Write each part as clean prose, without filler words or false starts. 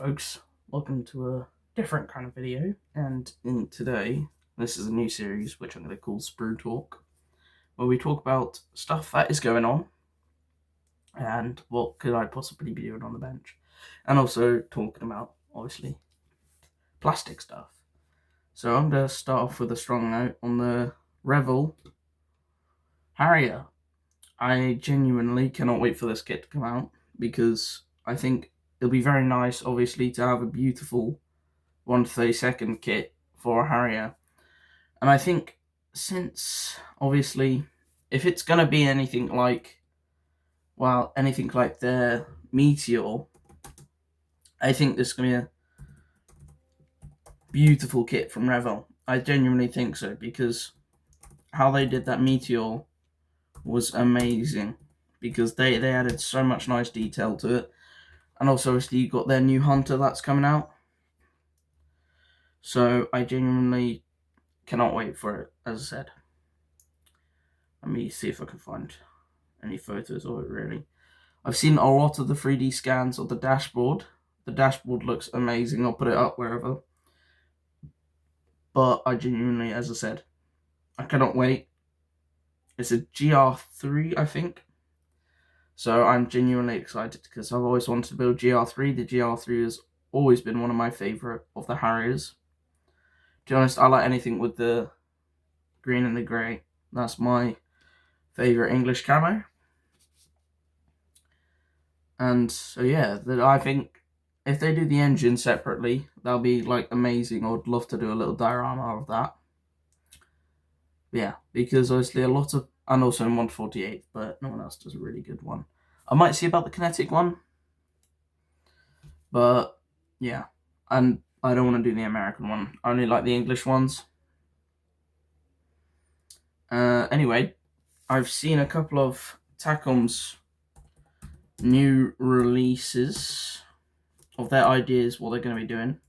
folks, welcome to a different kind of video, and today, this is a new series which I'm going to call Sprew Talk, where we talk about stuff that is going on, and what could I possibly be doing on the bench, and also talking about, obviously, plastic stuff. So I'm going to start off with a strong note on the Revel Harrier. I genuinely cannot wait for this kit to come out, because I think it'll be very nice, obviously, to have a beautiful 1/32 kit for a harrier. And I think, since, obviously, if it's going to be anything like the Meteor, I think this is going to be a beautiful kit from Revel. I genuinely think so, because how they did that Meteor was amazing, because they added so much nice detail to it. And also, obviously, you got their new Hunter that's coming out. So I genuinely cannot wait for it, as I said. Let me see if I can find any photos of it, really. I've seen a lot of the 3D scans of the dashboard. The dashboard looks amazing. I'll put it up wherever. But I genuinely, as I said, I cannot wait. It's a GR3, I think. So I'm genuinely excited, because I've always wanted to build GR3. The GR3 has always been one of my favourite of the Harriers. To be honest, I like anything with the green and the grey. That's my favourite English camo. And so yeah, I think if they do the engine separately, that'll be like amazing. I would love to do a little diorama of that. Yeah, because obviously and also in 1/48, but no one else does a really good one. I might see about the kinetic one, but yeah, and I don't want to do the American one. I only like the English ones. Anyway, I've seen a couple of Tacom's new releases of their ideas, what they're going to be doing.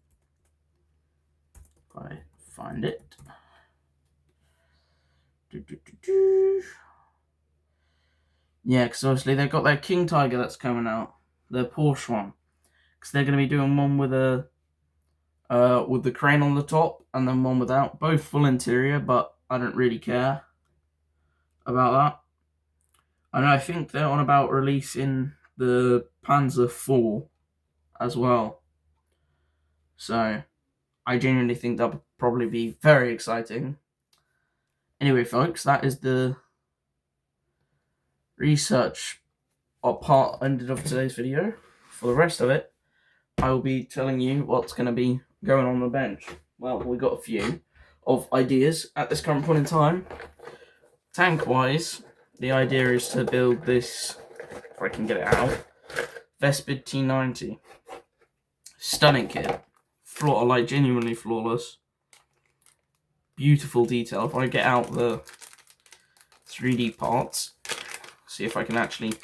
If I find it. Yeah, because obviously they've got their King Tiger that's coming out, their Porsche one, because they're going to be doing one with the crane on the top, and then one without, both full interior, but I don't really care about that. And I think they're on about releasing the Panzer IV as well. So I genuinely think that'll probably be very exciting. Anyway, folks, that is the research part ended of today's video. For the rest of it, I will be telling you what's going to be going on the bench. Well, we got a few of ideas at this current point in time. Tank-wise, the idea is to build this, if I can get it out, Vespid T90. Stunning kit. Like genuinely flawless. Beautiful detail. If I get out the 3D parts, see if I can actually,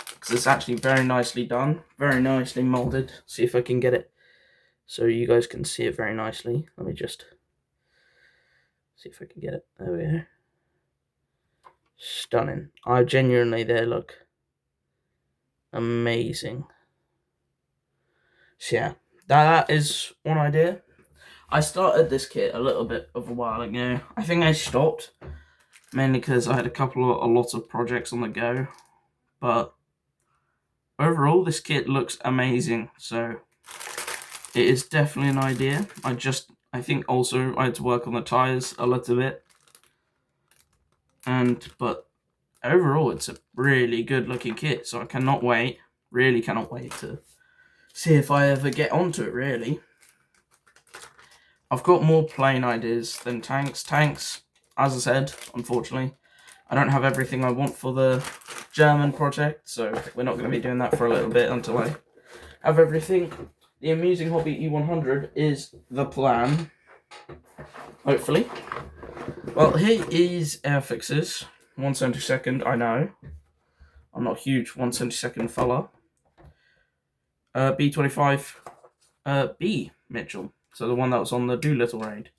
because it's actually very nicely done, very nicely molded. See if I can get it so you guys can see it very nicely. Let me just see if I can get it. There we go. Stunning. I genuinely, they look amazing. So yeah, that is one idea. I started this kit a little bit of a while ago. I think I stopped, mainly because I had a lot of projects on the go. But overall, this kit looks amazing. So it is definitely an idea. I think also I had to work on the tires a little bit. But overall, it's a really good looking kit. So I cannot wait. Really cannot wait to see if I ever get onto it, really. I've got more plane ideas than tanks. Tanks, as I said, unfortunately, I don't have everything I want for the German project, so we're not going to be doing that for a little bit until I have everything. The Amusing Hobby E100 is the plan, hopefully. Well, here is Airfix's 1/72, I know. I'm not a huge 1/72 fella. B25B Mitchell. So the one that was on the Doolittle raid.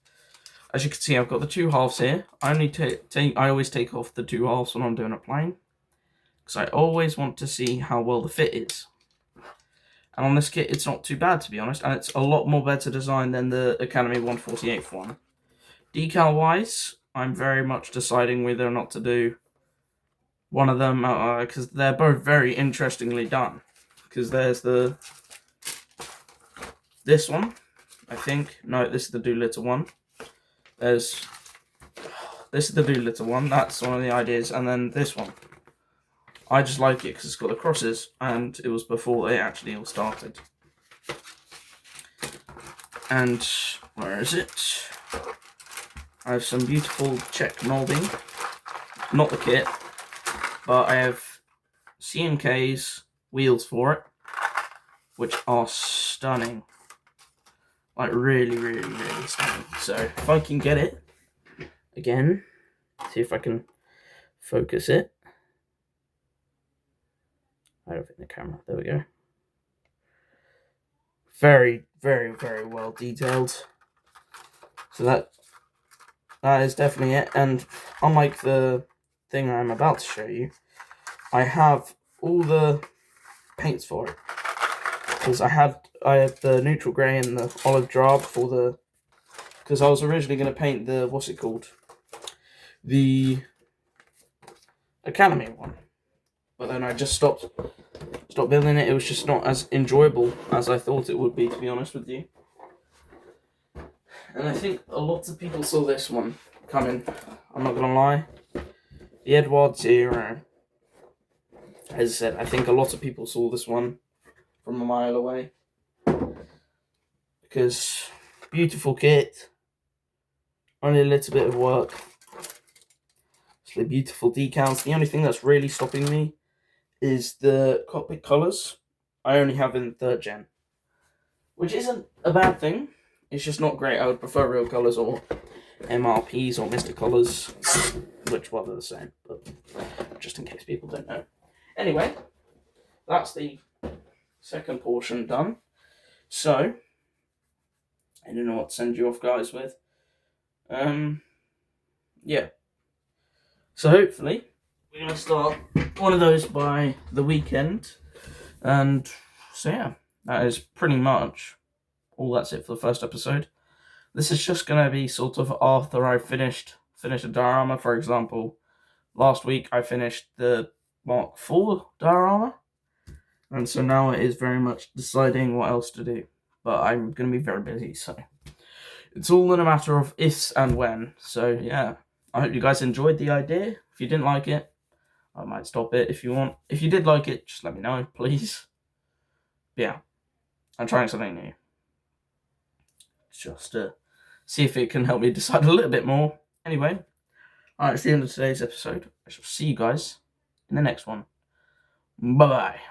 As you can see, I've got the two halves here. I always take off the two halves when I'm doing a plane, because I always want to see how well the fit is. And on this kit, it's not too bad, to be honest. And it's a lot more better design than the Academy 148th one. Decal-wise, I'm very much deciding whether or not to do one of them, because they're both very interestingly done. Because there's this one, I think. No, this is the Doolittle one. This is the Doolittle one. That's one of the ideas. And then this one. I just like it because it's got the crosses, and it was before they actually all started. And where is it? I have some beautiful Czech moulding. Not the kit, but I have CMK's wheels for it, which are stunning. Like really, really, really stunning. So if I can get it again, see if I can focus it. I don't think the camera. There we go. Very, very, very well detailed. So that is definitely it. And unlike the thing I'm about to show you, I have all the paints for it. Because I had the neutral grey and the olive drab for the. Because I was originally going to paint the the Academy one, but then I just stopped building it. It was just not as enjoyable as I thought it would be, to be honest with you. And I think a lot of people saw this one coming. I'm not gonna lie. The Edward Zero. As I said, I think a lot of people saw this one from a mile away. Because beautiful kit. Only a little bit of work. The beautiful decals. The only thing that's really stopping me is the cockpit colours. I only have in 3rd gen. Which isn't a bad thing. It's just not great. I would prefer real colours or MRPs or Mr. Colours. Which, well, they're the same. But just in case people don't know. Anyway, that's the second portion done. So, I don't know what to send you off, guys, with. Yeah. So hopefully, we're going to start one of those by the weekend. And so yeah, that is pretty much all that's it for the first episode. This is just going to be sort of after I finished a diorama. For example, last week I finished the Mark IV diorama. And so now it is very much deciding what else to do. But I'm going to be very busy, so it's all in a matter of ifs and when. So yeah. I hope you guys enjoyed the idea. If you didn't like it, I might stop it if you want. If you did like it, just let me know, please. But yeah, I'm trying something new. Just to see if it can help me decide a little bit more. Anyway, alright, it's the end of today's episode. I shall see you guys in the next one. Bye-bye.